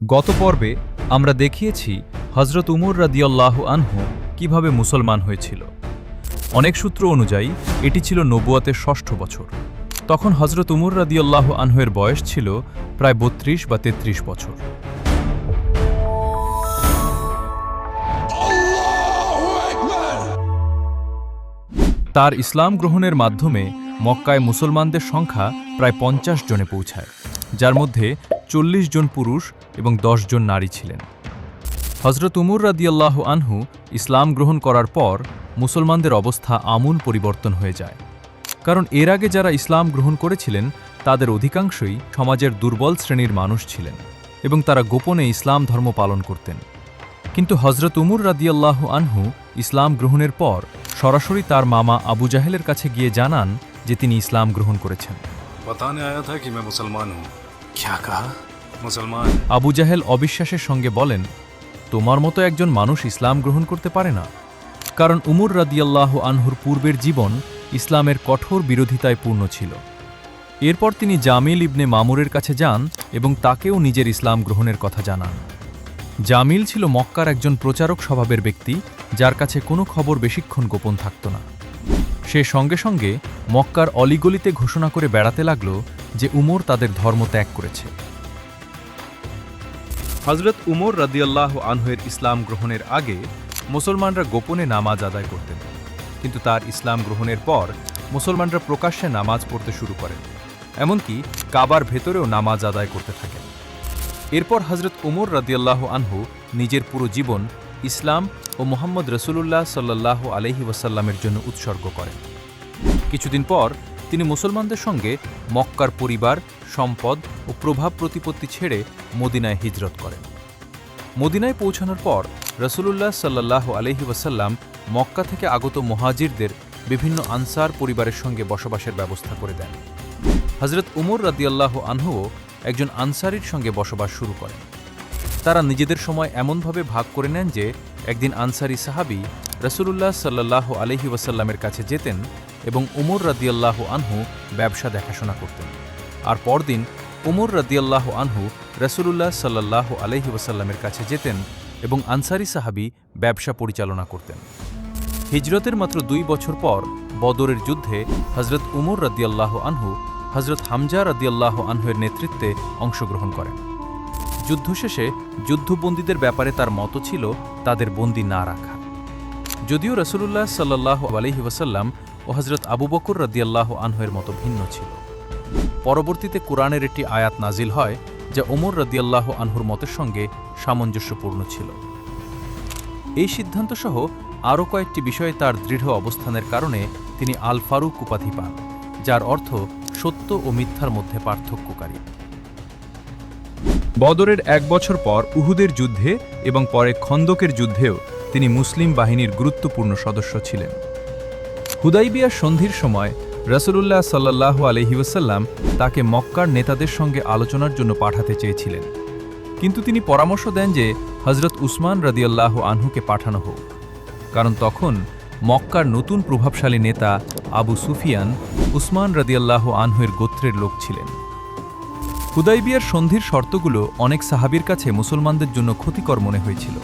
গত পর্বে আমরা দেখিয়েছি হজরত উমর রাদিয়াল্লাহু আনহু কিভাবে মুসলমান হয়েছিল। অনেক সূত্র অনুযায়ী এটি ছিল নবুয়াতের ষষ্ঠ বছর। তখন হজরত উমর রাদিয়াল্লাহু আনহুয়ের বয়স ছিল প্রায় ৩২ বা ৩৩ বছর। তার ইসলাম গ্রহণের মাধ্যমে মক্কায় মুসলমানদের সংখ্যা প্রায় ৫০ জনে পৌঁছায়, যার মধ্যে ৪০ জন পুরুষ এবং ১০ জন নারী ছিলেন। হজরত উমর রাদিয়াল্লাহু আনহু ইসলাম গ্রহণ করার পর মুসলমানদের অবস্থা আমূল পরিবর্তন হয়ে যায়, কারণ এর আগে যারা ইসলাম গ্রহণ করেছিলেন তাদের অধিকাংশই সমাজের দুর্বল শ্রেণীর মানুষ ছিলেন এবং তারা গোপনে ইসলাম ধর্ম পালন করতেন। কিন্তু হজরত উমর রাদিয়াল্লাহু আনহু ইসলাম গ্রহণের পর সরাসরি তার মামা আবু জাহেলের কাছে গিয়ে জানান যে তিনি ইসলাম গ্রহণ করেছেন। बताने आया था कि मैं मुसलमान हूँ। क्या कहा? मुसलमान। আবু জাহেল অবিশ্বাসের সঙ্গে বলেন, তোমার মতো একজন মানুষ ইসলাম গ্রহণ করতে পারে না, কারণ উমর রাদিয়াল্লাহু আনহুর পূর্বের জীবন ইসলামের কঠোর বিরোধিতায় পূর্ণ ছিল। এরপর তিনি জামিল ইবনে মামুরের কাছে যান এবং তাকেও নিজের ইসলাম গ্রহণের কথা জানান। জামিল ছিল মক্কার একজন প্রচারক স্বভাবের ব্যক্তি, যার কাছে কোনো খবর বেশিক্ষণ গোপন থাকত না। সে সঙ্গে সঙ্গে মক্কার অলিগলিতে ঘোষণা করে বেড়াতে লাগল যে উমর তাদের ধর্ম ত্যাগ করেছে। হজরত উমর রাদিয়াল্লাহু আনহুয়ের ইসলাম গ্রহণের আগে মুসলমানরা গোপনে নামাজ আদায় করতেন, কিন্তু তার ইসলাম গ্রহণের পর মুসলমানরা প্রকাশ্যে নামাজ পড়তে শুরু করেন, এমনকি কাবার ভেতরেও নামাজ আদায় করতে থাকেন। এরপর হজরত উমর রাদিয়াল্লাহু আনহু নিজের পুরো জীবন ইসলাম ও মুহাম্মদ রাসূলুল্লাহ সাল্লাল্লাহু আলাইহি ওয়াসাল্লামের জন্য উৎসর্গ করেন। কিছুদিন পর তিনি মুসলমানদের সঙ্গে মক্কার পরিবার, সম্পদ ও প্রভাব প্রতিপত্তি ছেড়ে মদিনায় হিজরত করেন। মদিনায় পৌঁছানোর পর রাসূলুল্লাহ সাল্লাল্লাহু আলাইহি ওয়াসাল্লাম মক্কা থেকে আগত মুহাজিরদের বিভিন্ন আনসার পরিবারের সঙ্গে বসবাসের ব্যবস্থা করে দেন। হজরত উমর রাদিয়াল্লাহু আনহুও একজন আনসারীর সঙ্গে বসবাস শুরু করেন। তারা নিজেদের সময় এমনভাবে ভাগ করে নেন যে একদিন আনসারী সাহাবী রাসূলুল্লাহ সাল্লাল্লাহু আলাইহি ওয়াসাল্লামের কাছে যেতেন এবং উমর রাদিয়াল্লাহু আনহু ব্যবসা দেখাশোনা করতেন, আর পরদিন উমর রাদিয়াল্লাহু আনহু রাসূলুল্লাহ সাল্লাল্লাহু আলাইহি ওয়াসাল্লামের কাছে যেতেন এবং আনসারী সাহাবী ব্যবসা পরিচালনা করতেন। হিজরতের মাত্র ২ বছর পর বদরের যুদ্ধে হজরত উমর রাদিয়াল্লাহু আনহু হজরত হামজা রাদিয়াল্লাহু আনহুয়ের নেতৃত্বে অংশগ্রহণ করেন। যুদ্ধ শেষে যুদ্ধবন্দীদের ব্যাপারে তার মত ছিল তাদের বন্দী না রাখা। যদিও রাসূলুল্লাহ সাল্লাল্লাহু আলাইহি ওয়াসাল্লাম ও হজরত আবু বকর রাদিয়াল্লাহু আনহুয়ের মতো ভিন্ন ছিল। পরবর্তীতে কোরআনের একটি আয়াত নাজিল হয় যা ওমর রাদিয়াল্লাহু আনহুর মতের সঙ্গে সামঞ্জস্যপূর্ণ ছিল। এই সিদ্ধান্ত সহ আরও কয়েকটি বিষয়ে তার দৃঢ় অবস্থানের কারণে তিনি আল ফারুক উপাধি পান, যার অর্থ সত্য ও মিথ্যার মধ্যে পার্থক্যকারী। বদরের ১ বছর পর উহুদের যুদ্ধে এবং পরে খন্দকের যুদ্ধেও তিনি মুসলিম বাহিনীর গুরুত্বপূর্ণ সদস্য ছিলেন। হুদাইবিয়ার সন্ধির সময় রাসূলুল্লাহ সাল্লাল্লাহু আলাইহি ওয়াসাল্লাম তাকে মক্কার নেতাদের সঙ্গে আলোচনার জন্য পাঠাতে চেয়েছিলেন, কিন্তু তিনি পরামর্শ দেন যে হজরত উসমান রাদিয়াল্লাহু আনহুকে পাঠানো হোক, কারণ তখন মক্কার নতুন প্রভাবশালী নেতা আবু সুফিয়ান উসমান রাদিয়াল্লাহু আনহুয়ের গোত্রের লোক ছিলেন। হুদাইবিয়ার সন্ধির শর্তগুলো অনেক সাহাবীর কাছে মুসলমানদের জন্য ক্ষতিকর মনে হয়েছিল।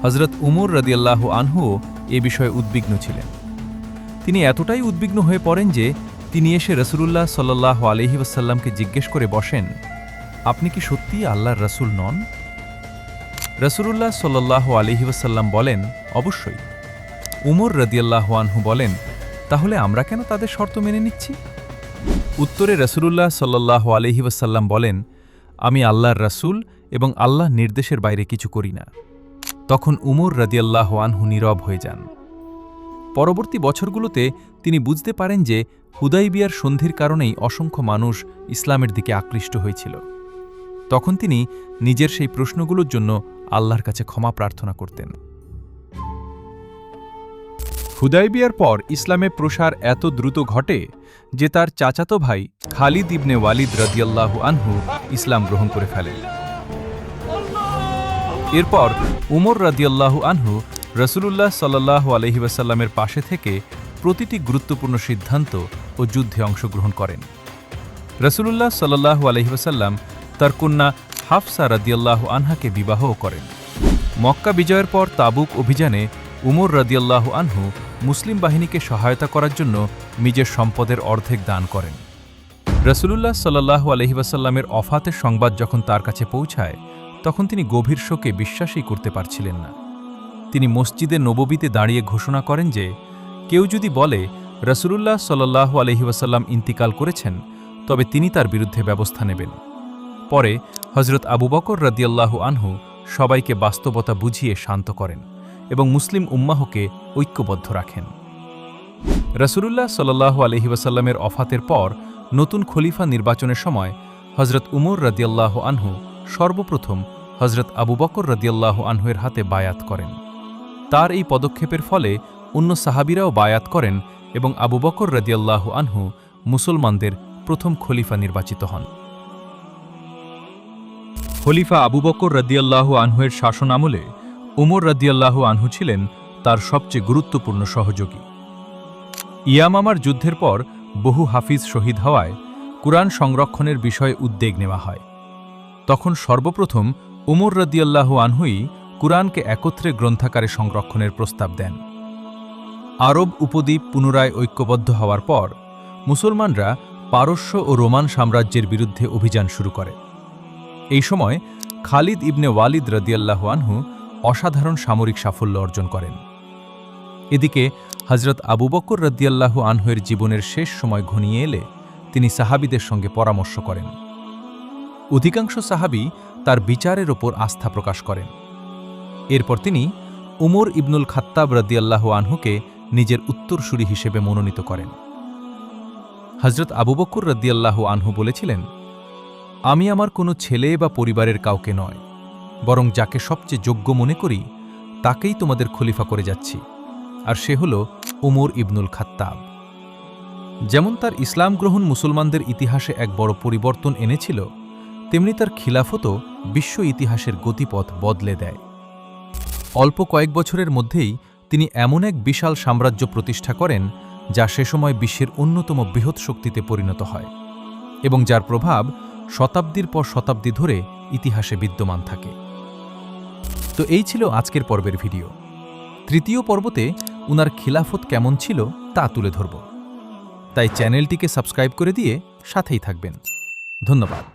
হজরত উমর রাদিয়াল্লাহু আনহুও এ বিষয়ে উদ্বিগ্ন ছিলেন। তিনি এতটাই উদ্বিগ্ন হয়ে পড়েন যে তিনি এসে রাসূলুল্লাহ সাল্লাল্লাহু আলাইহি ওয়াসাল্লামকে জিজ্ঞেস করে বসেন, আপনি কি সত্যিই আল্লাহর রাসূল নন? রাসূলুল্লাহ সাল্লাল্লাহু আলাইহি ওয়াসাল্লাম বলেন, অবশ্যই। উমর রাদিয়াল্লাহু আনহু বলেন, তাহলে আমরা কেন তাদের শর্ত মেনে নিচ্ছি? উত্তরে রাসূলুল্লাহ সাল্লাল্লাহু আলাইহি ওয়াসাল্লাম বলেন, আমি আল্লাহর রাসূল এবং আল্লাহর নির্দেশের বাইরে কিছু করি না। তখন উমর রাদিয়াল্লাহু আনহু নীরব হয়ে যান। পরবর্তী বছরগুলোতে তিনি বুঝতে পারেন যে হুদাইবিয়ার সন্ধির কারণেই অসংখ্য মানুষ ইসলামের দিকে আকৃষ্ট হয়েছিল। তখন তিনি নিজের সেই প্রশ্নগুলোর জন্য আল্লাহর কাছে ক্ষমা প্রার্থনা করতেন। হুদাইবিয়ার পর ইসলামের প্রসার এত দ্রুত ঘটে যে তার চাচাতো ভাই খালিদ ইবনে ওয়ালিদ রাদিয়াল্লাহু আনহু ইসলাম গ্রহণ করে ফেলেন। এরপর উমর রাদিয়াল্লাহু আনহু রাসূলুল্লাহ সাল্লাল্লাহু আলাইহি ওয়াসাল্লামের পাশে থেকে প্রতিটি গুরুত্বপূর্ণ সিদ্ধান্ত ও যুদ্ধে অংশগ্রহণ করেন। রাসূলুল্লাহ সাল্লাল্লাহু আলাইহি ওয়াসাল্লাম তার কন্যা হাফসা রাদিয়াল্লাহু আনহাকে বিবাহও করেন। মক্কা বিজয়ের পর তাবুক অভিযানে উমর রাদিয়াল্লাহু আনহু মুসলিম বাহিনীকে সহায়তা করার জন্য নিজের সম্পদের অর্ধেক দান করেন। রাসূলুল্লাহ সাল্লাল্লাহু আলাইহি ওয়াসাল্লামের অফাতের সংবাদ যখন তার কাছে পৌঁছায় তখন তিনি গভীর শোকে বিশ্বাসই করতে পারছিলেন না। তিনি মসজিদে নববীতে দাঁড়িয়ে ঘোষণা করেন যে কেউ যদি বলে রাসূলুল্লাহ সাল্লাল্লাহু আলাইহি ওয়াসাল্লাম ইন্তিকাল করেছেন তবে তিনি তার বিরুদ্ধে ব্যবস্থা নেবেন। পরে হযরত আবু বকর রাদিয়াল্লাহু আনহু সবাইকে বাস্তবতা বুঝিয়ে শান্ত করেন এবং মুসলিম উম্মাহকে ঐক্যবদ্ধ রাখেন। রাসূলুল্লাহ সাল্লাল্লাহু আলাইহি ওয়াসাল্লামের অফাতের পর নতুন খলিফা নির্বাচনের সময় হযরত উমর রাদিয়াল্লাহু আনহু সর্বপ্রথম হযরত আবু বকর রাদিয়াল্লাহু আনহুর হাতে বায়াত করেন। তার এই পদক্ষেপের ফলে অন্য সাহাবীরাও বায়াত করেন এবং আবু বকর রাদিয়াল্লাহু আনহু মুসলমানদের প্রথম খলিফা নির্বাচিত হন। খলিফা আবু বকর রাদিয়াল্লাহু আনহুর শাসন আমলে উমর রাদিয়াল্লাহু আনহু ছিলেন তার সবচেয়ে গুরুত্বপূর্ণ সহযোগী। ইয়ামামার যুদ্ধের পর বহু হাফিজ শহীদ হওয়ায় কুরআন সংরক্ষণের বিষয়ে উদ্যোগ নেওয়া হয়। তখন সর্বপ্রথম উমর রাদিয়াল্লাহু আনহুই কুরআনকে একত্রে গ্রন্থাকারে সংরক্ষণের প্রস্তাব দেন। আরব উপদ্বীপ পুনরায় ঐক্যবদ্ধ হওয়ার পর মুসলমানরা পারস্য ও রোমান সাম্রাজ্যের বিরুদ্ধে অভিযান শুরু করে। এই সময় খালিদ ইবনে ওয়ালিদ রাদিয়াল্লাহু আনহু অসাধারণ সামরিক সাফল্য অর্জন করেন। এদিকে হযরত আবু বকর রাদিয়াল্লাহু আনহুর জীবনের শেষ সময় ঘনিয়ে এলে তিনি সাহাবীদের সঙ্গে পরামর্শ করেন। অধিকাংশ সাহাবী তার বিচারের ওপর আস্থা প্রকাশ করেন। এরপর তিনি উমর ইবনুল খাত্তাব রাদিয়াল্লাহু আনহুকে নিজের উত্তরসূরি হিসেবে মনোনীত করেন। হযরত আবু বকর রাদিয়াল্লাহু আনহু বলেছিলেন, আমি আমার কোনো ছেলে বা পরিবারের কাউকে নয়, বরং যাকে সবচেয়ে যোগ্য মনে করি তাকেই তোমাদের খলিফা করে যাচ্ছি, আর সে হল উমর ইবনুল খাত্তাব। যেমন তার ইসলাম গ্রহণ মুসলমানদের ইতিহাসে এক বড় পরিবর্তন এনেছিল, তেমনি তার খিলাফতও বিশ্ব ইতিহাসের গতিপথ বদলে দেয়। অল্প কয়েক বছরের মধ্যেই তিনি এমন এক বিশাল সাম্রাজ্য প্রতিষ্ঠা করেন যা সে সময় বিশ্বের অন্যতম বৃহৎ শক্তিতে পরিণত হয় এবং যার প্রভাব শতাব্দীর পর শতাব্দী ধরে ইতিহাসে বিদ্যমান থাকে। তো এই ছিল আজকের পর্বের ভিডিও। তৃতীয় পর্বতে উনার খিলাফত কেমন ছিল তা তুলে ধরব, তাই চ্যানেলটিকে সাবস্ক্রাইব করে দিয়ে সাথেই থাকবেন। ধন্যবাদ।